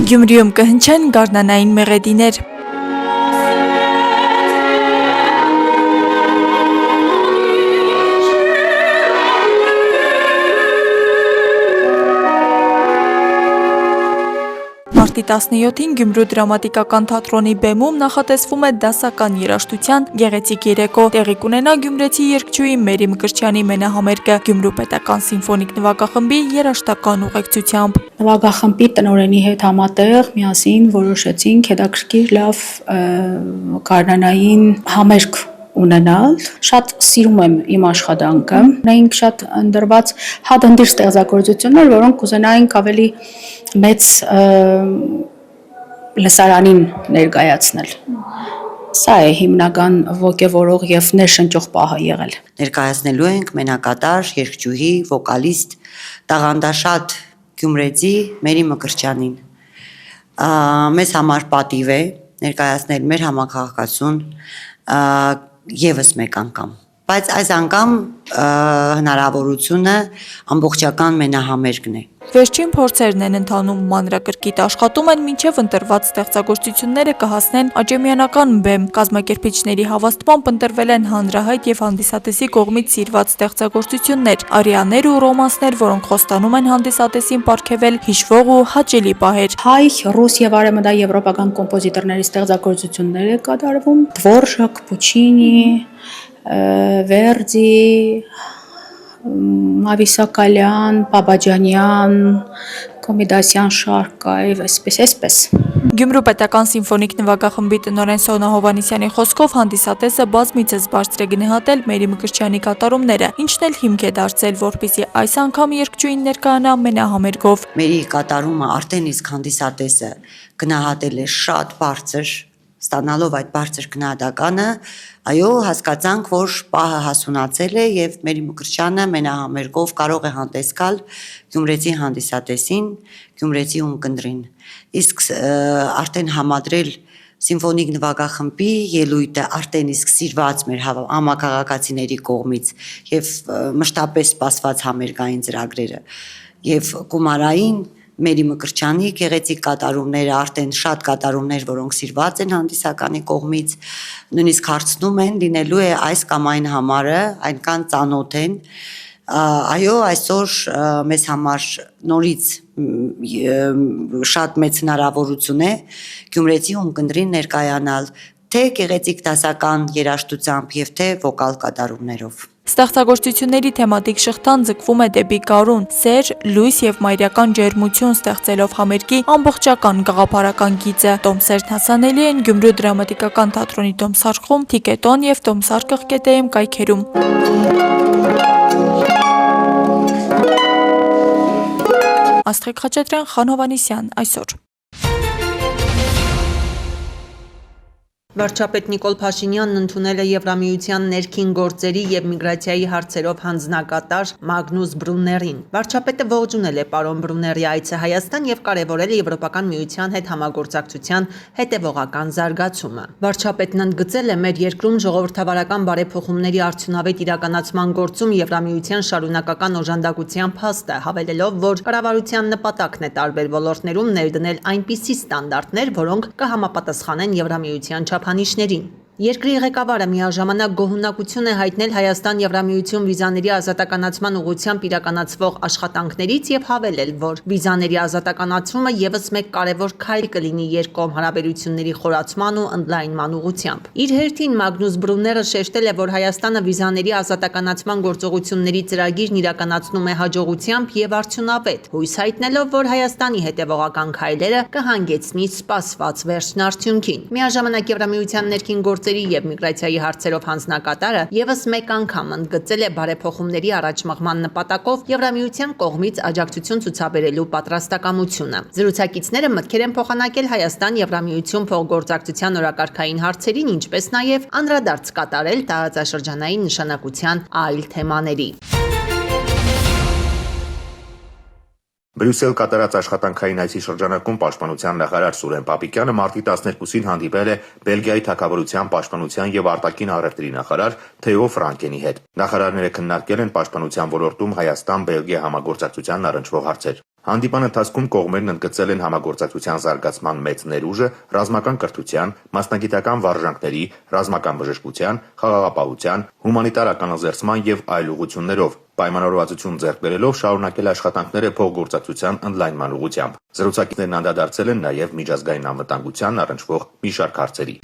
Գյումրիում կհնչեն գարնանային մեղեդիներ։ Մարտի 17-ին Գյումրու դրամատիկական թատրոնի բեմում նախատեսվում է դասական երաժշտության գեղեցիկ երեկո։ Տեղի կունենա գյումրեցի երգչուհի Մերի Մկրտչյանի մենահամերգը Գյումրու պետական սիմֆոնիկ նվագախմբի երաժշտական ուղեկցությամբ։ Նվագախմբի տնօրենի հետ համատեղ միասին որոշեցինք հետաքրքիր լավ գարնանային համերգ ունենալ, շատ սիրում եմ իմ աշխատանքը, ունեինք շատ ընդրված հադնդիր ստեղծագործություններ, որոնք կուզենայինք ավելի մեծ լսարանին ներկայացնել։ Սա է հիմնական ոգևորող եւ ներշնչող պահը եղել։ Ներկայացնելու ենք մենակատար, երգչուհի, վոկալիստ, տաղանդաշատ գյումրեցի Մերի Մկրտչյանին։ Մեզ համար պատիվ է ներկայացնել մեր համակարգացուն եւս մեկ անգամ, բայց այս անգամ հնարավորությունը ամբողջական մենահամերգն է։ Վերջին փորձերն են ընթանում, մանրակրկիտ աշխատում են մինչև ընտրված ստեղծագործությունները կհասնեն աջեմյանական բեմ։ Կազմակերպիչների հավաստմամբ ընտրվել են հանրահայտ եւ հանդիսատեսի կողմից սիրված ստեղծագործություններ, արիաներ ու ռոմանսներ, որոնք խոստանում են հանդիսատեսին պարգևել հիշվող ու հաճելի պահեր։ Հայ, ռուս եւ արևմտաեվրոպական կոմպոզիտորների ստեղծագործություններ է կատարվում, Դվորժակ, Պուչինի, Վերդի, Մավիսակալյան, Բաբաջանյան, Կոմիդասյան շարք կա եւ այսպես։ Գյումրու պետական սիմֆոնիկ նվագախմբի տնօրեն Սոնա Հովհաննիսյանի խոսքով հանդիսատեսը բազմիցս բարձր է գնահատել Մերի Մկրտչյանի կատարումները, ինչն էլ հիմք է դարձել, որպեսզի այս անգամ երգչուհին ներկայանա մենահամերգով։ Մերի կատարումը արդեն իսկ հանդիսատեսը գնահատել է շատ բարձր, ստանալով այդ բարձր գնահատականը, այո, հասկացանք, որ պահը հասունացել է եւ Մերի Մկրտչյանը մենահամերգով կարող է հանդես գալ գյումրեցի հանդիսատեսին, գյումրեցի ունկնդրին։ Իսկ արդեն համադրել սիմֆոնիկ նվագախմբի ելույթը արդեն իսկ սիրված մեր համակարգացիների կողմից եւ մշտապես սպասված համերգային ծրագրերը եւ գումարային Մերի Մկրտչյանի գեղեցիկ կատարումները, արդեն շատ կատարումներ, որոնք սիրված են հանդիսականի կողմից, նույնիսկ հարցնում են, լինելու է այս կամ այն համարը, այնքան ծանոթ են։ Այո, այսօր մեզ համար նորից շատ մեծ հնարավորություն է գյումրեցի ունկնդրին ներկայանալ թե գեղեցիկ դասական երաժշտությամբ եւ թե վոկալ կատարումներով։ Ստեղծագործությունների թեմատիկ շղթան ձգվում է դեպի գարուն, սեր, լույս եւ մայրական ջերմություն ստեղծելով համերգի ամբողջական գաղափարական գիծը։ Տոմսերն հասանելի են Գյումրու դրամատիկական թատրոնի տոմսարխում, Թիկետոն եւ Տոմսարկ.am կայքերում։ Աստղիկ Խաչատրյան, Խան Հովհաննիսյան, այսօր։ Վարչապետ Նիկոլ Փաշինյանն ընդունել է Եվրամիության ներքին գործերի եւ միգրացիայի հարցերով հանձնակատար Մագնուս Բրուներին։ Վարչապետը ողջունել է պարոն Բրուների այցը Հայաստան եւ կարեւորել է Եվրոպական միության հետ համագործակցության հետեւողական զարգացումը։ Վարչապետն ընդգծել է մեր երկրում ժողովրդավարական բարեփոխումների արդյունավետ իրականացման գործում Եվրամիության շարունակական օժանդակության փաստը, հավելելով, որ կառավարության նպատակն է տարբեր ոլորտներում ներդնել այնպիսի ստանդարտներ, որոնք կհամապատասխանեն Եվրամիության չափանիշներին։ Երկրի ղեկավարը միաժամանակ գոհունակություն է հայտնել Հայաստան-Եվրամիություն վիզաների ազատականացման ուղղությամբ իրականացվող աշխատանքներից եւ հավելել, որ վիզաների ազատականացումը եւս մեկ կարևոր քայլ կլինի երկկողմ հարաբերությունների խորացման ու ընդլայնման ուղղությամբ։ Իր հերթին Մագնուս Բրուները շեշտել է, որ Հայաստանը վիզաների ազատականացման գործողությունների ծրագիրն իրականացնում է հաջողությամբ եւ արդյունավետ, հույս հայտնելով, որ Հայաստանի հետեւողական քայլերը կհանգեցնի սպասված վերջնարդյունքին։ Միաժամանակ Եվրամիության ներքին եւ միգրացիայի հարցերով հանձնակատարը եւս մեկ անգամ ընդգծել է բարեփոխումների առաջմղման նպատակով Եվրամիության կողմից աջակցություն ցուցաբերելու պատրաստակամությունը։ Զրուցակիցները մտքեր են փոխանակել Հայաստան-Եվրամիություն փոխգործակցության օրակարգային հարցերին, ինչպես նաեւ անդրադարձ կատարել տարածաշրջանային նշանակության այլ թեմաների։ Բրյուսել կատարած աշխատանքային այցի շրջանակում պաշտպանության նախարար Սուրեն Պապիկյանը մարտի 12-ին հանդիպել է Բելգիայի թագավորության պաշտպանության եւ արտաքին առևտրի նախարար Թեո Ֆրանկենի հետ։ Նախարարները քննարկել են պաշտպանության ոլորտում Հայաստան-Բելգիա համագործակցության առնչվող հարցեր։ Հանդիպան ընթացքում կողմերն ընդգծել են համագործակցության զարգացման մեծ ներուժը ռազմական կրթության, մասնագիտական վարժանքների, ռազմական բժշկության, խաղաղապահության, հումանիտար ականազերծման եւ այլ ուղղություններով, պայմանավորվածություն ձեռք բերելով շարունակել աշխատանքները փոխգործակցության ընդլայնման ուղղությամբ։ Զրուցակիցներն անդրադարձել են նաեւ միջազգային անվտանգությանն առնչվող մի շարք հարցերի։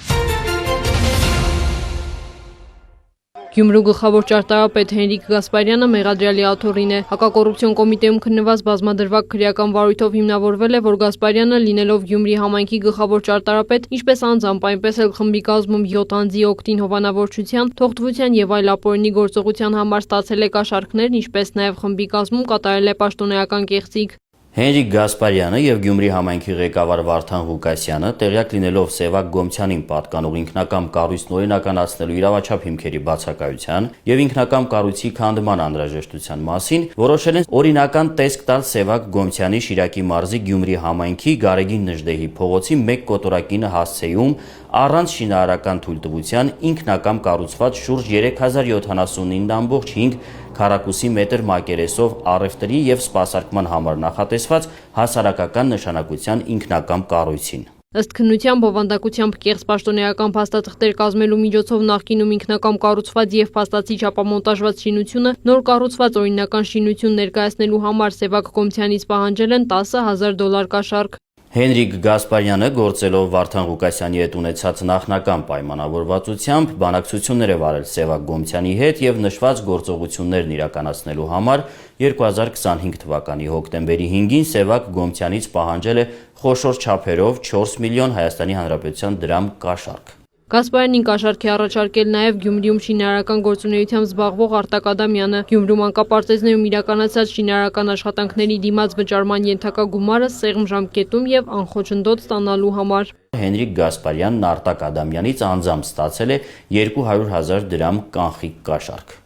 Գյումրու գլխավոր ճարտարապետ Հենրիկ Գասպարյանը մեղադրյալի աթոռին է։ Հակակոռուպցիոն կոմիտեում քննված բազմադրվակ քրեական վարույթով հիմնավորվել է, որ Գասպարյանը, լինելով Գյումրի համայնքի գլխավոր ճարտարապետ, ինչպես անձամբ, այնպես էլ խմբի կազմում 7 անձի օգտին հովանավորչության, թողտվության եւ այլ ապօրինի գործողության համար ստացել է կաշառքներ, ինչպես նաեւ խմբի կազմում կատարել է պաշտոնեական կեղծիք։ Հենրիկ Գասպարյանը եւ Գյումրի համայնքի ղեկավար Վարդան Ղուկասյանը տեղյակ լինելով Սևակ Գոմցյանին պատկանող ինքնակամ կառույցն օրինականացնելու իրավաչափ հիմքերի բացակայության եւ ինքնակամ կառույցի քանդման անհրաժեշտության մասին որոշել են օրինական տեսք տալ Սևակ Գոմցյանի Շիրակի մարզի Գյումրի համայնքի Գարեգին Նժդեհի փողոցի 1 կոտորակինը հասցեում առանց շինարարական թույլտվության ինքնակամ կառուցված շուրջ 3079.5 քառակուսի մետր մակերեսով առևտրի եւ սպասարկման համար նախատեսված հասարակական նշանակության ինքնակամ կառույցին։ Ըստ քննության բովանդակությամբ կեղծ պաշտոնեական փաստաթղթեր կազմելու միջոցով նախկինում ինքնակամ կառուցված եւ փաստացի չափամոնտաժված շինությունը նոր կառուցված օրինական շինություն ներկայացնելու համար Սևակ Գոմցյանից պահանջել են $10,000 կաշառք։ Հենրիկ Գասպարյանը գործելով Վարդան Ղուկասյանի հետ ունեցած նախնական պայմանավորվածությամբ բանակցություններ է վարել Սևակ Գոմցյանի հետ եւ նշված գործողություններն իրականացնելու համար 2025 թվականի հոկտեմբերի 5-ին Սևակ Գոմցյանից պահանջել է խոշոր չափերով 4 միլիոն Հայաստանի Հանրապետության դրամ կաշառք։ Գասպարյանին կաշառք է առաջարկել նաև Գյումրիում շինարարական գործունեությամբ զբաղվող Արտակ Ադամյանը։ Գյումրու մանկապարտեզներում իրականացած շինարարական աշխատանքների դիմաց վճարման ենթակա գումարը սեղմ ժամկետում եւ անխոչնդոտ ստանալու համար։ Հենրիկ Գասպարյանն Արտակ Ադամյանից անձամբ ստացել է 200,000 դրամ կանխիկ կաշառք։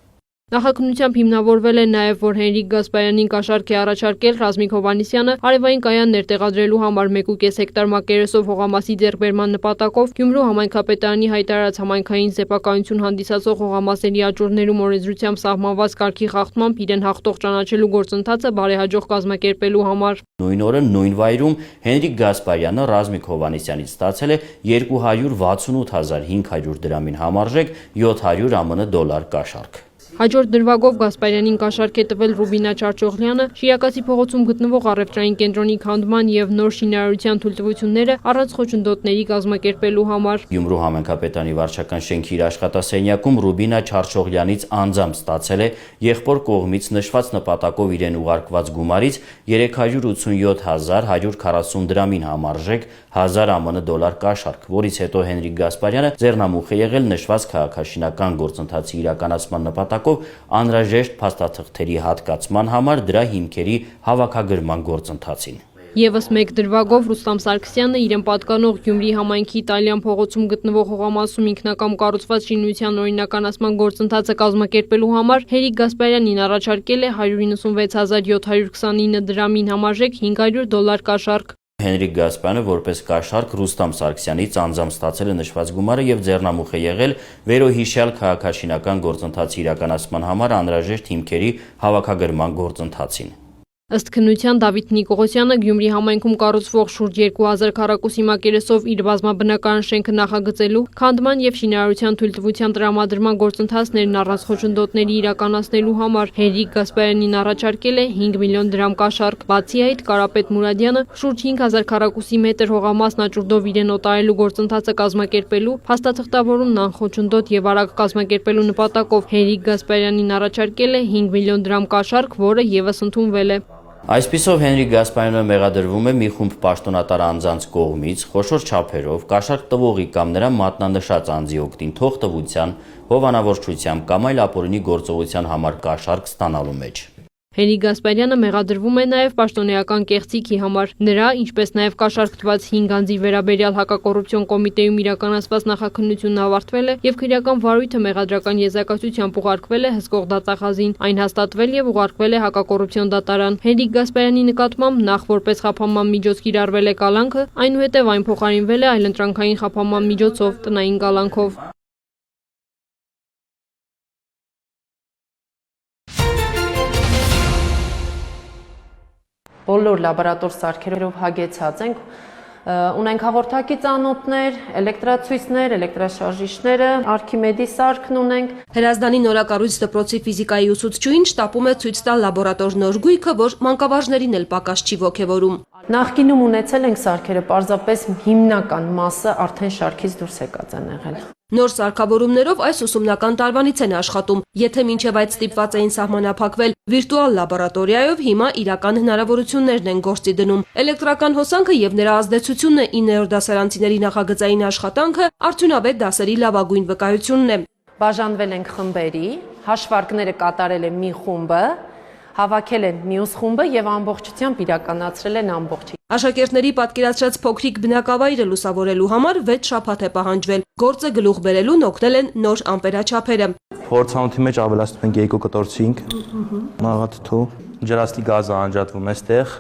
Նախաքննությամբ հիմնավորվել է նաև, որ Հենրիկ Գասպարյանին կաշառք է առաջարկել Ռազմիկ Հովհաննիսյանը արևային կայաններ տեղադրելու համար 1.5 հեկտար մակերեսով հողամասի ձեռքբերման նպատակով Գյումրու համայնքապետարանի հայտարարած համայնքային սեփականություն հանդիսացող հողամասերի աճուրներում օրենսդրությամբ սահմանված կարգի խախտմամբ իրեն հաղթող ճանաչելու գործընթացը բարեհաջող կազմակերպելու համար։ Նույն օրը նույն վայրում Հենրիկ Գասպարյանը Ռազմիկ Հովհաննիսյանից ստացել է 268,500 դրամին համարժեք 700 ԱՄՆ դոլար կաշառք։ Հաջորդ դրվագով Գասպարյանին կաշառք է տվել Ռուբինա Չարչօղլյանը, Շիրակացի փողոցում գտնվող առևտրային կենտրոնի քանդման եւ նոր շինարարության թույլտվությունները առանց խոչընդոտների կազմակերպելու համար։ Գյումրու համայնքապետարանի վարչական շենքի իր աշխատասենյակում Ռուբինա Չարչօղլյանից անձամբ ստացել է եղբոր կողմից նշված նպատակով իրեն ուղարկված գումարից 387,140 դրամին համարժեք 1000 ԱՄՆ դոլար կաշառք, որից հետո Հենրիկ Գասպարյանը ձեռնամուխ է եղել նշված քաղաքաշինական գործընթացի իրականացման նպատակով անհրաժեշտ փաստաթղթերի հատկացման համար դրա հիմքերի հավաքագրման գործընթացին։ Եվս մեկ դրվագով Ռուստամ Սարգսյանը իրեն պատկանող Գյումրի համայնքի Իտալիան փողոցում գտնվող հողամասում ինքնակամ կառուցված շինության օրինականացման գործընթացը կազմակերպելու համար Հենրիկ Գասպարյանին առաջարկել է 196,729 դրամին համարժեք $500 կաշառք։ Հենրիկ Գասպարյանը որպես կաշառք Ռուստամ Սարգսյանից անձամբ ստացել է նշված գումարը եւ ձեռնամուխ է եղել վերոհիշյալ քաղաքաշինական գործընթացի իրականացման համար անհրաժեշտ հիմքերի հավաքագրման գործընթացին։ Ըստ քննության Դավիթ Նիկողոսյանը Գյումրի համայնքում կառուցվող շուրջ 2000 քառակուսի մակերեսով իր բազմաբնակարան շենքը նախագծելու, քանդման եւ շինարարության թույլտվության տրամադրման գործընթացներն առանց խոչընդոտների իրականացնելու համար Հենրիկ Գասպարյանին առաջարկել է 5 միլիոն դրամ կաշառք։ Բացի այդ, Կարապետ Մուրադյանը շուրջ 5000 քառակուսի մետր հողամասն աճուրդով իրեն օտարելու գործընթացը կազմակերպելու, փաստաթղթավորումն անխոչընդոտ եւ արագ կազմակերպելու նպատակով Հենրիկ Գասպարյանին առաջարկել է 5 միլիոն դրամ կաշառք, որը եւս ընդունվել է։ Այսպիսով Հենրիկ Գասպարյանը մեղադրվում է մի խումբ պաշտոնատար անձանց կողմից խոշոր չափերով կաշառք տվողի կամ նրա մատնանշած անձի օգտին թողտվության, հովանավորչությամբ կամ այլ ապօրինի գործողության համար կաշառք ստանալու մեջ։ Հենրիկ Գասպարյանը մեղադրվում է նաև պաշտոնեական կեղծիքի համար։ Նրա, ինչպես նաև կաշառք տված 5 անձի վերաբերյալ հակակոռուպցիոն կոմիտեում իրականացված նախաքննությունն ավարտվել է եւ քրեական վարույթը մեղադրական եզրակացությամբ ուղարկվել է հսկող դատախազին։ Այն հաստատվել եւ ուղարկվել է հակակոռուպցիոն դատարան։ Հենրիկ Գասպարյանի նկատմամբ նախ որպես խափանման միջոց կիրառվել է կալանքը, այնուհետև այն փոխարինվել է այլընտրանքային խափանման միջոցով տնային կալանքով։ բոլոր լաբորատոր սարքերով հագեցած ենք, ունենք հաղորդակի ծանոթներ, էլեկտրացույցներ, էլեկտրաշարժիչները, Արքիմեդի սարքն ունենք։ Հրազդանի նորակառույց դպրոցի ֆիզիկայի ուսուցչուհին շտապում է ցույց տալ լաբորատոր նոր գույքը, որ մանկավարժներին էլ պակաս չի ոգևորում։ Նախկինում ունեցել ենք սարքերը, պարզապես հիմնական մասը արդեն շարքից դուրս եկած են եղել։ Նոր սարքավորումներով այս ուսումնական տարվանից են աշխատում։ Եթե մինչև այդ ստիպված էին սահմանափակվել վիրտուալ լաբորատորիայով, հիմա իրական հնարավորություններն են գործի դնում։ Էլեկտրական հոսանքը եւ նրա ազդեցությունը 9-րդ դասարանցիների նախագծային աշխատանքը արդյունավետ դասերի լավագույն վկայությունն է։ Բաժանվել ենք խմբերի, հաշվարկները կատարել է մի խումբը, հավաքել են մյուս խումբը եւ ամբողջությամբ իրականացրել են ամբողջը։ Աշակերտների պատկերացրած փոքրիկ բնակավայրը լուսավորելու համար 6 շաբաթ է պահանջվել։ Գործը գլուխ բերելուն օգնել են նոր ամպերաչափերը։ Փորձանոթի մեջ ավելացնում ենք 2 կտորցինք, մաղաթթու, ջրաստի գազը անջատվում է այստեղ։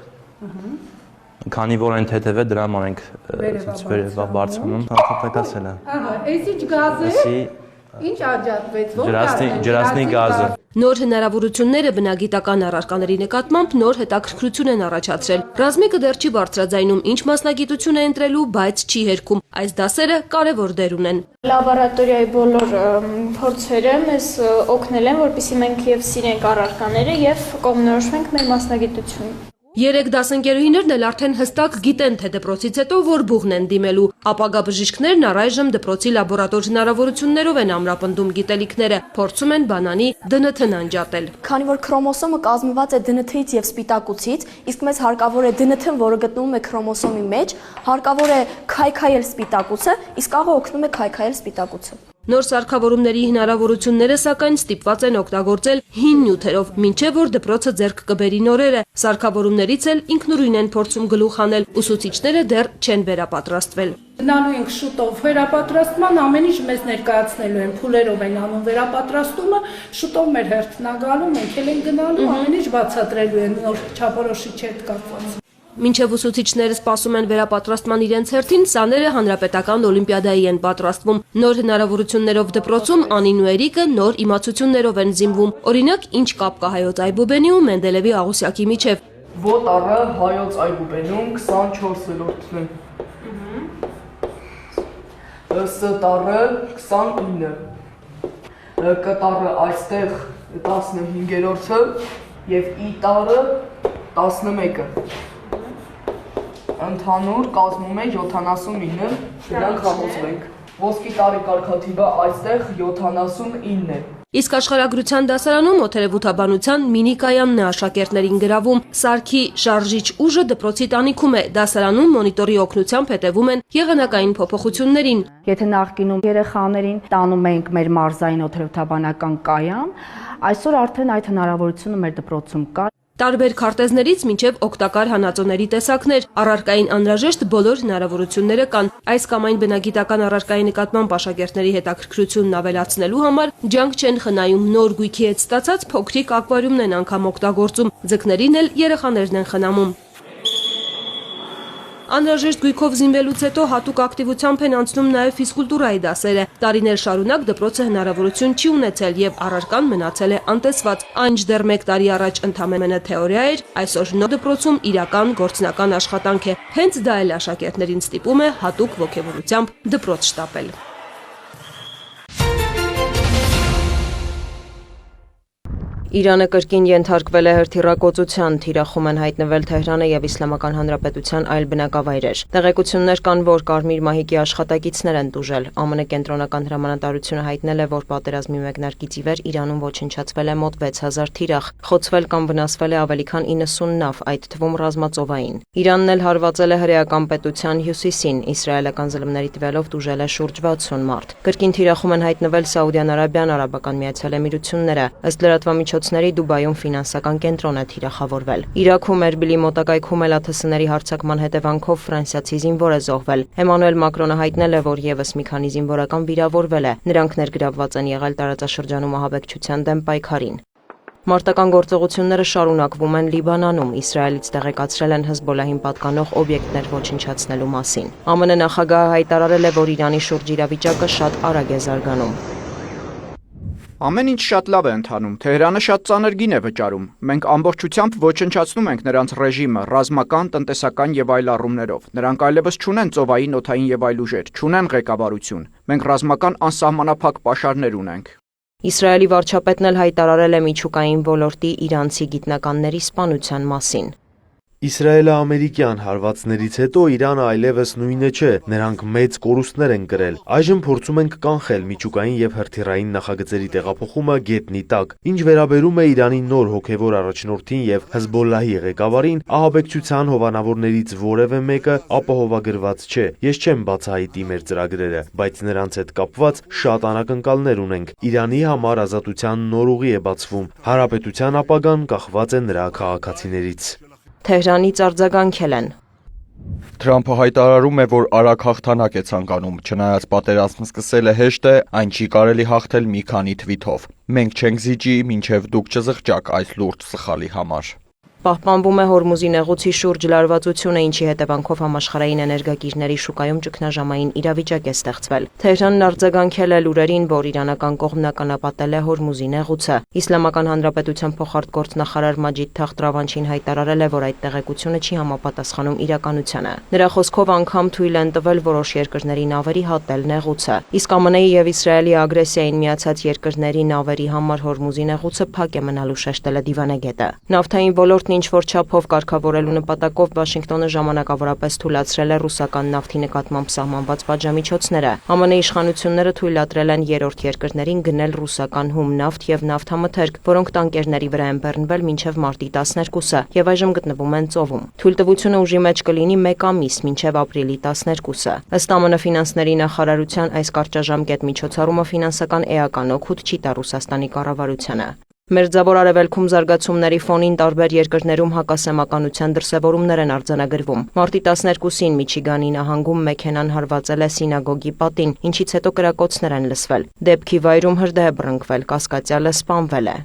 Քանի որ այն թեթև է, դրա համար ենք վերևա բարձրանում, հաղթակացել է։ Ահա, այս ինչ գազ է։ Ինչ անջատվեց, ո՞ր ջրաստի գազը։ Նոր հնարավորությունները բնագիտական առարկաների նկատմամբ նոր հետաքրքրություն են առաջացրել։ Ռազմիկը դեռ չի բարձրաձայնում ինչ մասնագիտություն է ընտրելու, բայց չի հերքում։ Այս դասերը կարևոր դեր ունեն։ Լաբորատորիայի բոլոր փորձերը մեզ օգնել են, որպեսզի մենք եւ սիրենք առարկաները եւ կողմնորոշվենք մեր մասնագիտությունը։ 3 դասընկերուհիներն էլ արդեն հստակ գիտեն, թե դպրոցից հետո որ բուղն են դիմելու։ Ապագա բժիշկներն առայժմ դպրոցի լաբորատոր հնարավորություններով են ամրապնդում գիտելիքները, փորձում են բանանի ԴՆԹ-ն անջատել։ Քանի որ քրոմոսոմը կազմված է ԴՆԹ-ից եւ սպիտակուցից, իսկ մեզ հարկավոր է ԴՆԹ-ն, որը գտնվում է քրոմոսոմի մեջ, հարկավոր է քայքայել սպիտակուցը, իսկ աղը օգնում է քայքայել սպիտակուցը։ Նոր սարքավորումների հնարավորությունները սակայն ստիպված են օգտագործել հին նյութերով, մինչև որ դպրոցը ձեռք կբերի նորերը։ Սարքավորումներից էլ ինքնուրույն են փորձում գլուխ հանել, ուսուցիչները դեռ չեն վերապատրաստվել։ Գնալու ենք շուտով վերապատրաստման, ամեն ինչ մեզ ներկայացնելու են, փուլերով են անում վերապատրաստումը, շուտով մեր հերթն է գալու, մենք էլ ենք գնալու, ամեն ինչ բացատրելու են նոր չափորոշիչ հետ կապված։ Մինչև ուսուցիչները սպասում են վերապատրաստման իրենց հերթին, սաները հանրապետական օլիմպիադայի են պատրաստվում։ Նոր հնարավորություններով դպրոցում Անին ու Էրիկը նոր իմացություններով են զինվում։ Օրինակ, ինչ կապ կա հայոց այբուբենի ու Մենդելևի Աղուսյակի միջև։ Ոտառը հայոց այբուբենում 24-րդն է։ Ս-տառը 29։ Կ-տառը այստեղ 15-րդը եւ ի-տառը 11-ը։ Ընդհանուր կազմում է 79, դրանք համոզվենք։ Ոսկի տարի կարգաթիվը այստեղ 79 է։ Իսկ աշխարհագրության դասարանում օթերևութաբանության մինի կայանն է աշակերտներին գրավում։ Սարքի շարժիչ ուժը դպրոցի տանիքում է, դասարանում մոնիտորի օգնությամբ հետևում են եղանակային փոփոխություններին։ Եթե նախկինում երեխաներին տանում ենք մեր մարզային օթերևութաբանական կայան, այսօր արդեն այդ հնարավորությունը մեր դպրոցում կա։ Տարբեր քարտեզներից մինչև օգտակար հանածոների տեսակներ, առարկային անհրաժեշտ բոլոր հնարավորությունները կան։ Այս կամ այն բնագիտական առարկայի նկատմամբ աշակերտների հետաքրքրությունն ավելացնելու համար ջանք չեն խնայում, նոր գույքի հետ ստացած փոքրիկ ակվարիումն են անգամ օգտագործում, ձկներին էլ երեխաներն են խնամում։ Անհրաժեշտ գույքով զինվելուց հետո հատուկ ակտիվությամբ են անցնում նաև ֆիզկուլտուրայի դասերը։ Տարիներ շարունակ դպրոցը հնարավորություն չի ունեցել եւ առարկան մնացել է անտեսված։ Այն դեռ 1 տարի առաջ ընդամենը թեորիա էր, այսօր նոր դպրոցում իրական գործնական աշխատանք է։ Հենց դա էլ աշակերտներին ստիպում է հատուկ ոգևորությամբ դպրոց շտապել։ Իրանը կրկին ենթարկվել է հրթիռակոծության, թիրախում են հայտնվել Թեհրանը եւ Իսլամական Հանրապետության այլ բնակավայրեր։ Տեղեկություններ կան, որ Կարմիր մահիկի աշխատակիցներ են տուժել։ ԱՄՆ կենտրոնական հրամանատարությունը հայտնել է, որ պատերազմի մեկնարկից ի վեր Իրանում ոչնչացվել է մոտ 6000 թիրախ, խոցվել կամ վնասվել է ավելի քան 90 նավ, այդ թվում ռազմածովային։ Իրանն էլ հարվածել է հրեական պետության հյուսիսին, իսրայելական զլմների տվյալով տուժել է շուրջ 60 մարդ։ Կրկին թիրախում են հայտնվել Սաուդյան Արաբիան, Արաբական Միացյալ Էմիրությունները։ Ըստ լրատվամիջոցների Դուբայում ֆինանսական կենտրոն է թիրախավորվել։ Իրաքում Էրբիլի մոտակայքում էլ ԱԹՍ-ների հարձակման հետևանքով ֆրանսիացի զինվոր է զոհվել։ Էմանուել Մակրոնը հայտնել է, որ եւս մի քանի զինվորական վիրավորվել է։ Նրանք ներգրավված են եղել տարածաշրջանում ահաբեկչության դեմ պայքարին։ Մարտական գործողությունները շարունակվում են Լիբանանում, Իսրայելից տեղեկացրել են Հեզբոլահին պատկանող օբյեկտներ ոչնչացնելու մասին։ ԱՄՆ նախագահը հայտարարել է, որ Իրանի շուրջ իրավիճակը շատ արագ է զարգանում։ Ամեն ինչ շատ լավ է ընթանում, Թեհրանը շատ ծանր գին է վճարում, մենք ամբողջությամբ ոչնչացնում ենք նրանց ռեժիմը, ռազմական, տնտեսական եւ այլ առումներով, նրանք այլևս չունեն ծովային, օդային եւ այլ ուժեր, չունեն ղեկավարություն, մենք ռազմական անսահմանափակ պաշարներ ունենք։ Իսրայելի վարչապետն էլ հայտարարել է միջուկային ոլորտի իրանցի գիտնականների սպանության մասին։ Իսրայելա-ամերիկյան հարվածներից հետո Իրանը այլևս նույնը չէ, նրանք մեծ կորուստներ են կրել։ Այժմ փորձում ենք կանխել միջուկային եւ հրթիռային նախագծերի տեղափոխումը գետնի տակ։ Ինչ վերաբերում է Իրանի նոր հոգեվոր առաջնորդին եւ Հեզբոլլահի ղեկավարին, ահաբեկչության հովանավորներից որևէ մեկը ապահովագրված չէ։ Ես չեմ բացահայտի մեր ծրագրերը, բայց նրանց հետ կապված շատ անակնկալներ ունենք։ Իրանի համար ազատության նոր ուղի է բացվում։ Հանրապետության ապագան կախված է նրա քաղաքացիներից։ Թեհրանից արձագանքել են։ Թրամփը հայտարարում է, որ արագ հաղթանակ է ցանկանում, չնայած պատերազմը սկսելը հեշտ է, այն չի կարելի հաղթել մի քանի թվիթով։ Մենք չենք զիջի, մինչև դուք չզղջաք այս լուրջ սխալի համար։ Պահպանվում է Հորմուզի նեղուցի շուրջ լարվածությունը, ինչի հետևանքով համաշխարհային էներգակիրների շուկայում ճգնաժամային իրավիճակ է ստեղծվել։ Թեհրանն արձագանքել է լուրերին, որ իրանական կողմն ականապատել է Հորմուզի նեղուցը։ Իսլամական Հանրապետության փոխարտգործնախարար Մաջիդ Թախտ Ռավանչին հայտարարել է, որ այդ տեղեկությունը չի համապատասխանում իրականությանը։ Նրա խոսքով անգամ թույլ են տվել որոշ երկրների նավերի հատել նեղուցը։ Իսկ ԱՄՆ-ի եւ Իսրայելի ագրեսիային միացած երկրների նավերի համար Հորմուզի նեղուցը փակ է մնալու, շեշտել է դիվանագետը։ Նավթային ոլորտն ինչ որ չափով կարգավորելու նպատակով Վաշինգտոնը ժամանակավորապես թույլատրել է ռուսական նավթի նկատմամբ սահմանված պատժամիջոցները։ ԱՄՆ իշխանությունները թույլատրել են երրորդ երկրներին գնել ռուսական հում նավթ եւ նավթամթերք, որոնք տանկերների վրա են բեռնվել մինչեւ մարտի 12-ը եւ այժմ գտնվում են ծովում։ Թույլտվությունը ուժի մեջ կլինի 1 ամիս մինչեւ ապրիլի 12-ը։ Ըստ ԱՄՆ ֆինանսների նախարարության այս կարճաժամկետ միջոցառումը ֆինանսական էական օգուտ չի տա Ռուսաստանի կառավարությանը։ Մերձավոր Արևելքում զարգացումների ֆոնին տարբեր երկրներում հակասեմականության դրսևորումներ են արձանագրվում։ Մարտի 12-ին Միչիգանի նահանգում մեքենան հարվածել է սինագոգի պատին, ինչից հետո կրակոցներ են լսվել։ Դեպքի վայրում հրդեհ է բռնկվել, կասկածյալը սպանվել է։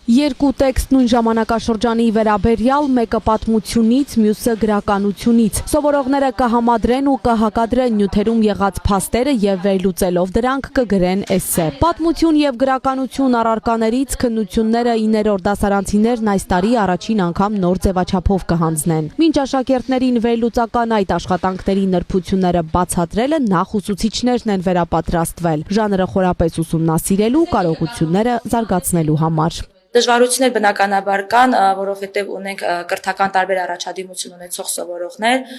Երկու տեքստ նույն ժամանակաշրջանի վերաբերյալ, մեկը պատմությունից, մյուսը գրականությունից։ Սովորողները կհամադրեն ու կհակադրեն նյութերում եղած փաստերը եւ վերլուծելով դրանք կգրեն էսսե։ Պատմություն եւ գրականություն առարկաներից քննությունները 9-րդ դասարանցիներն այս տարի առաջին անգամ նոր ձևաչափով կհանձնեն։ Մինչ աշակերտներին վերլուծական այդ աշխատանքների նրբությունները բացատրելը նախ ուսուցիչներն են վերապատրաստվել, ժանրը խորապես ուսումնասիրելու, կարողությունները զարգացնելու համար։ Դժվարություններ բնականաբար կան, որովհետև ունենք կրթական տարբեր առաջադիմություն ունեցող սովորողներ,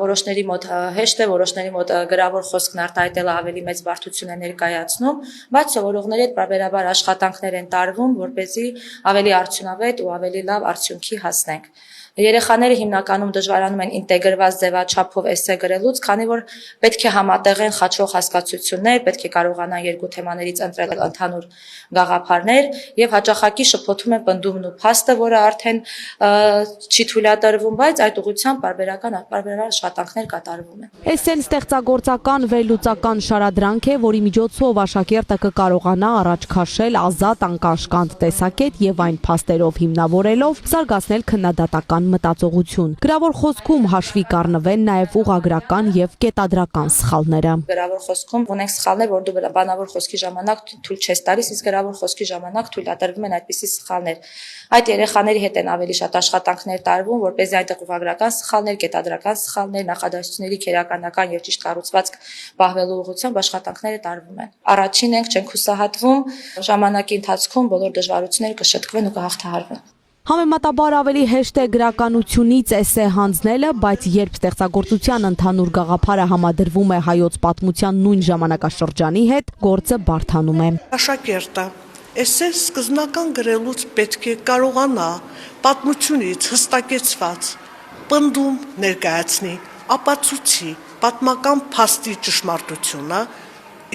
որոշների մոտ հեշտ է, որոշների մոտ գրավոր խոսքն արտահայտելը ավելի մեծ բարդություն է ներկայացնում, բայց սովորողների հետ պարբերաբար աշխատանքներ են տարվում, որպեսզի ավելի արդյունավետ ու ավելի լավ արդյունքի հասնենք։ Երեխաները հիմնականում դժվարանում են ինտեգրված ձևաչափով էսսե գրելուց, քանի որ պետք է համատեղեն խաչող հասկացություններ, պետք է կարողանան երկու թեմաներից ընտրել ընդհանուր գաղափարներ եւ հաճախակի շփոթում են պնդումն ու փաստը, որը արդեն չի թույլատրվում, բայց այդ ուղղությամբ պարբերաբար աշխատանքներ կատարվում են։ Էսսեն ստեղծագործական վերլուծական շարադրանք է, որի միջոցով աշակերտը կկարողանա առաջ քաշել ազատ անկաշկանդ տեսակետ եւ այն փաստերով հիմնավորելով զարգացնել քննադատական մտածողություն։ Գրավոր խոսքում հաշվի կառնվեն նաև ուղղագրական եւ կետադրական սխալները։ Գրավոր խոսքում ունենք սխալներ, որ դու բանավոր խոսքի ժամանակ թույլ չես տալիս, իսկ գրավոր խոսքի ժամանակ թույլատրվում են այդպիսի սխալներ։ Այդ երեխաների հետ են ավելի շատ աշխատանքներ տարվում, որպեսզի այնտեղ ուղղագրական սխալներ, կետադրական սխալներ, նախադասությունների քերականական եւ ճիշտ կառուցվածք պահվելու ուղղությամբ աշխատանքները տարվում են։ Առաջին ենք չենք հուսահատվում, ժամանակի ընթացքում բոլոր դժվարությունները կշտկվեն ու կհաղթահարվեն։ Համեմատաբար ավելի հեշտ է գրականությունից էսսե հանձնելը, բայց երբ ստեղծագործության ընդհանուր գաղափարը համադրվում է հայոց պատմության նույն ժամանակաշրջանի հետ, գործը բարդանում է։ Աշակերտը էսսե սկզբնական գրելուց պետք է կարողանա պատմությունից հստակեցված պնդում ներկայացնի, ապացուցի պատմական փաստի ճշմարտությունը,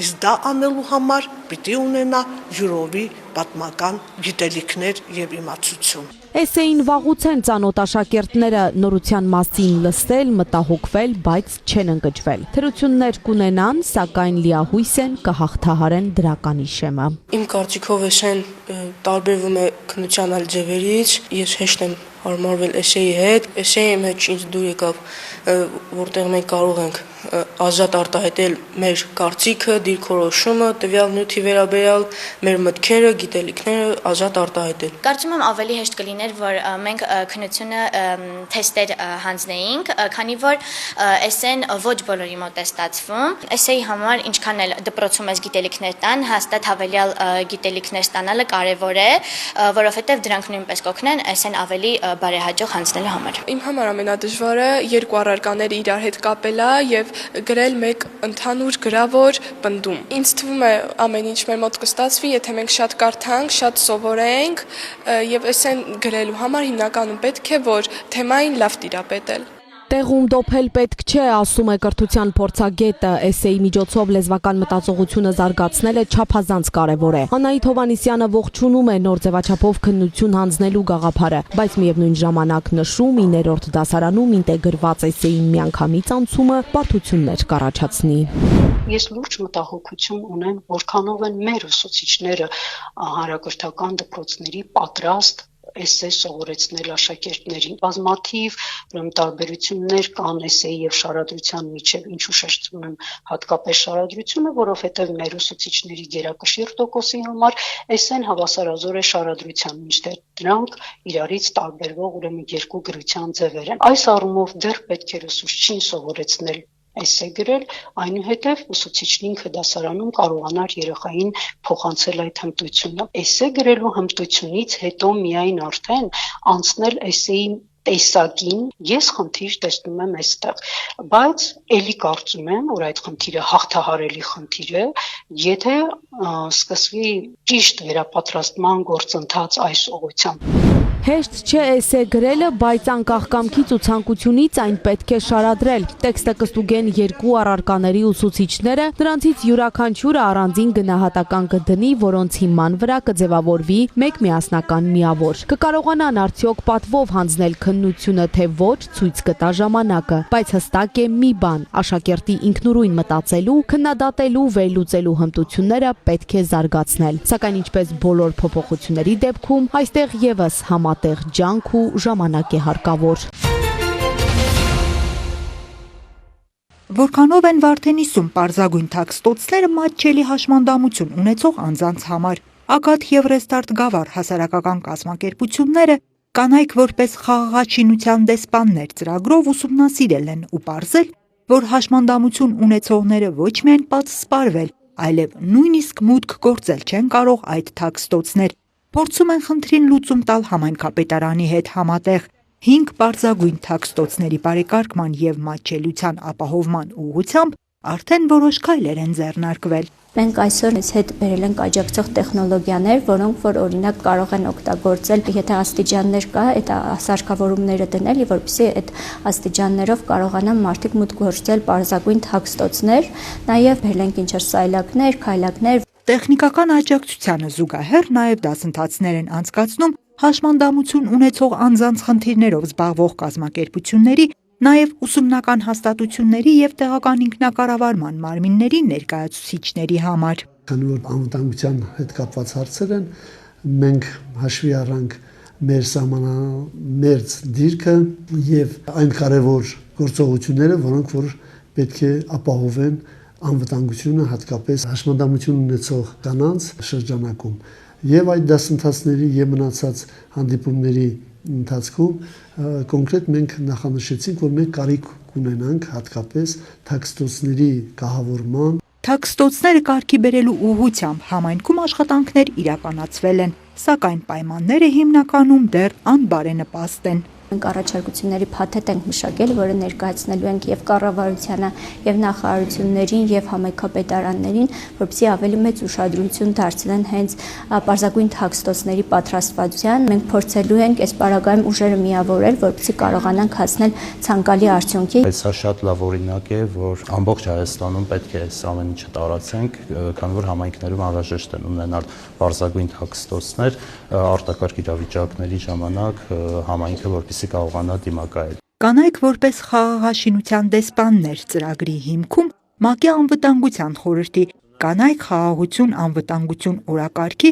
իսկ դա անելու համար պիտի ունենա յուրովի պատմական գիտելիքներ եւ իմացություն։ Էսսեին վաղուց են ծանոթ աշակերտները նորության մասին լսել, մտահոգվել, բայց չեն ընկճվել։ Թերություններ կունենան, սակայն լիահույս են կհաղթահարեն դրականի շեմը։ Իմ կարծիքով էսսեն տարբերվում է քննության այլ ձևերից, ես հեշտ եմ հարմարվել էշեի հետ, էշեի մեջ ինձ դուր եկավ, որտեղ մենք կարող ենք ազատ արտահայտել մեր կարծիքը, դիրքորոշումը, տվյալ նյութի վերաբերյալ, մեր մտքերը, գիտելիքները ազատ արտահայտել։ Կարծում եմ ավելի հեշտ կլիներ, որ մենք քննությունը թեստեր հանձնեինք, քանի որ էսեն ոչ բոլորի մոտ է ստացվում։ Էսեի համար ինչքան էլ դպրոցում ես գիտելիքներ տան, հաստատ հավելյալ գիտելիքներ ստանալը կարևոր է, որովհետև դրանք նույնպես կօգնեն էսեն ավելի բարեհաջող հանձնելու համար։ Իմ համար ամենադժվարը երկու առարկաները իրար հետ կապելա եւ գրել մեկ ընդհանուր գրավոր պնդում։ Ինձ թվում է ամեն ինչ մեր մոտ կստացվի, եթե մենք շատ կարդանք, շատ սովորենք եւ էսեն գրելու համար հիմնականում պետք է որ թեմային լավ տիրապետել։ Տեղում դոփել պետք չէ, ասում է կրթության փորձագետը, էսեի միջոցով լեզվական մտածողությունը զարգացնելը չափազանց կարևոր է։ Անահիտ Հովհաննիսյանը ողջունում է նոր ձևաչափով քննություն հանձնելու գաղափարը, բայց միևնույն ժամանակ նշում 9-րդ դասարանում ինտեգրված էսեի միանգամից անցումը բարդություններ կառաջացնի։ Ես լուրջ մտահոգություն ունեմ, որքանով են մեր ուսուցիչները հանրակրթական դպրոցների պատրաստ էսե սովորեցնել աշակերտներին։ Բազմաթիվ տարբերություններ կան էսեի եւ շարադրության միջև, ինչու շեշտում եմ հատկապես շարադրությունը, որովհետեւ մեր ուսուցիչների գերակշիռ տոկոսի համար էսեն հավասարազոր է շարադրության, մինչդեռ դրանք իրարից տարբերվող ուրեմն երկու գրության ձևեր են։ Այս առումով դեռ պետք է ուսուցչին սովորեցնել էսե գրել, այնուհետև ուսուցիչն ինքը դասարանում կարողանար երեխային փոխանցել այդ հմտությունը։ Էսե գրելու հմտությունից հետո միայն արդեն անցնել էսեի տեսակին, ես խնդիր տեսնում եմ այստեղ, բայց ելի կարծում եմ, որ այդ խնդիրը հաղթահարելի խնդիր է, եթե սկսվի ճիշտ վերապատրաստման գործընթաց այս ուղղությամբ։ Հեշտ չէ էսե գրելը, բայց անկախ կամքից ու ցանկությունից այն պետք է շարադրել։ Տեքստը կստուգեն երկու առարկաների ուսուցիչները, նրանցից յուրաքանչյուրը առանձին գնահատական կդնի, որոնց հիման վրա կձևավորվի մեկ միասնական միավոր։ Կկարողանան արդյոք պատվով հանձնել քննությունը, թե ոչ, ցույց կտա ժամանակը, բայց հստակ է մի բան՝ աշակերտի ինքնուրույն մտածելու, քննադատելու, վերլուծելու հմտությունները պետք է զարգացնել։ Սակայն ինչպես բոլոր փոփոխությունների դեպքում, այստեղ եւս համատեղ ջանք ու ժամանակ է հարկավոր։ Որքանով են Վարդենիսում պարզագույն թաքստոցները մատչելի հաշմանդամություն ունեցող անձանց համար։ Ակադ եւ Ռեստարտ Գավառ հասարակական կազմակերպությունները կանայք որպես խաղաղաշինության դեսպաններ ծրագրով ուսումնասիրել են ու պարզել, որ հաշմանդամություն ունեցողները ոչ միայն պատսպարվել, այլև նույնիսկ մուտք գործել չեն կարող այդ թաքստոցներ։ Փորձում են խնդրին լուծում տալ համայնքապետարանի հետ համատեղ 5 պարզագույն թաքստոցների բարեկարգման եւ մատչելիության ապահովման ուղղությամբ արդեն որոշ քայլեր են ձեռնարկվել։ Մենք այսօր մեզ հետ բերել ենք աջակցող տեխնոլոգիաներ, որոնք որ օրինակ կարող են օգտագործել, եթե աստիճաններ կա, այդ սարքավորումները դնել, որպեսզի այդ աստիճաններով կարողանան մարդիկ մուտք գործել պարզագույն թաքստոցներ, նաև բերել ենք ինչ-որ սայլակներ, քայլակներ։ Տեխնիկական աջակցությանը զուգահեռ նաև դասընթացներ են անցկացնում հաշմանդամություն ունեցող անձանց խնդիրներով զբաղվող կազմակերպությունների, նաև ուսումնական հաստատությունների եւ տեղական ինքնակառավարման մարմինների ներկայացուցիչների համար։ Քանի որ անվտանգության հետ կապված հարցեր են, մենք հաշվի առանք մեր սահմանամերձ դիրքը եւ այն կարևոր գործողությունները, որոնք որ պետք է ապահովեն անվտանգությունը հատկապես հաշմանդամություն ունեցող կանանց շրջանակում եւ այդ դասընթացների եւ մնացած հանդիպումների ընթացքում կոնկրետ մենք նախանշեցինք, որ մենք կարիք ունենանք հատկապես թաքստոցների կահավորման։ Թաքստոցները կարգի բերելու ուղղությամբ համայնքում աշխատանքներ իրականացվել են, սակայն պայմանները հիմնականում դեռ անբարենպաստ են։ Մենք առաջարկությունների փաթեթ ենք մշակել, որը ներկայացնելու ենք եւ կառավարությանը, եւ նախարարություններին, եւ համայնքապետարաններին, որպեսզի ավելի մեծ ուշադրություն դարձնեն հենց պարզագույն թաքստոցների պատրաստվածության։ Մենք փորձելու ենք այս պարագայում ուժերը միավորել, որպեսզի կարողանանք հասնել ցանկալի արդյունքի։ Սա շատ լավ օրինակ է, որ ամբողջ Հայաստանում պետք է այս ամեն ինչը տարածենք, քանի որ համայնքներում անհրաժեշտ են ունենալ պարզագույն թաքստոցներ արտակարգ իրավիճակների ժամանակ համայնքը որպեսզի կարողանա դիմակայել։ Կանայք որպես խաղաղաշինության դեսպաններ ծրագրի հիմքում ՄԱԿ-ի անվտանգության խորհրդի կանայք խաղաղություն անվտանգություն օրակարգի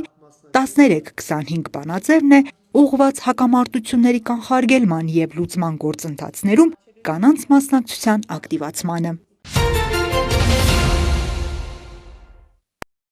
1325 բանաձևն է ուղղված հակամարտությունների կանխարգելման եւ լուծման գործընթացներում կանանց մասնակցության ակտիվացմանը։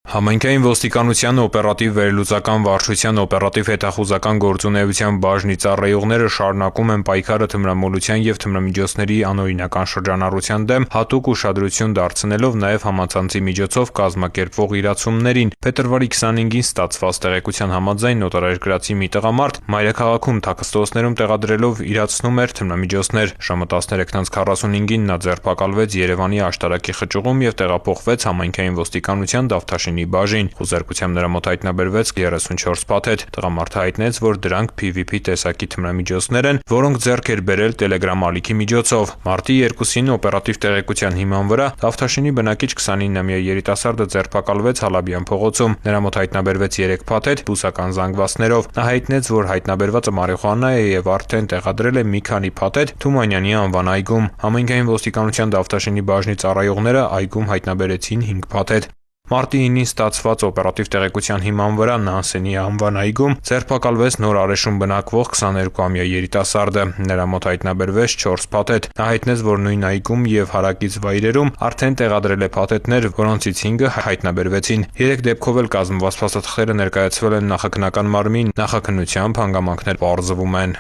Համայնքային ոստիկանության օպերատիվ վերլուծական վարչության օպերատիվ հետախուզական գործունեության բաժնի ծառայողները շարունակում են պայքարը թմրամոլության եւ թմրամիջոցների անօրինական շրջանառության դեմ, հատուկ ուշադրություն դարձնելով նաեւ համացանցի միջոցով կազմակերպվող իրացումներին։ Փետրվարի 25-ին ստացված տեղեկության համաձայն նոտարերկրացի մի տղամարդ մայրաքաղաքում թաքստոցներում տեղադրելով իրացնում էր թմրամիջոցներ։ Ժամը 13:45-ին նա ձերբակալվեց Երևանի աշտարակի խճուղում եւ տեղափոխվեց համայնքային ոստիկանության Դավթաշինի բաժին։ Խուզարկությամբ նրա մոտ հայտնաբերվեց 34 փաթեթ։ Տղամարդը հայտնեց, որ դրանք PVP տեսակի թմրամիջոցներ են, որոնք ձեռք էր բերել Telegram ալիքի միջոցով։ Մարտի 2-ին օպերատիվ տեղեկության հիման վրա Դավթաշինի բնակիչ 29-ամյա երիտասարդը ձերբակալվեց Հալաբյան փողոցում։ Նրա մոտ հայտնաբերվեց 3 փաթեթ բուսական զանգվածներով։ Նա հայտնեց, որ հայտնաբերվածը մարիխուանա է եւ արդեն տեղադրել է մի քանի փաթեթ Թումանյանի անվան այգում։ Համայնքային ոստիկանության Դավթաշինի բաժնի ծառայողները այգում հայտնաբերեցին 5 փաթեթ։ Մարտի 9-ին ստացված օպերատիվ տեղեկության հիման վրա Նանսենի անվան այգում ձերբակալվեց Նոր Արեշում բնակվող 22-ամյա երիտասարդը։ Նրա մոտ հայտնաբերվեց 4 փաթեթ։ Նա հայտնեց, որ նույն այգում եւ հարակից վայրերում արդեն տեղադրել է փաթեթներ, որոնցից 5-ը հայտնաբերվեցին։ 3 դեպքով էլ կազմված փաստաթղթերը ներկայացվել են նախաքննական մարմին, նախաքննությամբ հանգամանքներ պարզվում են։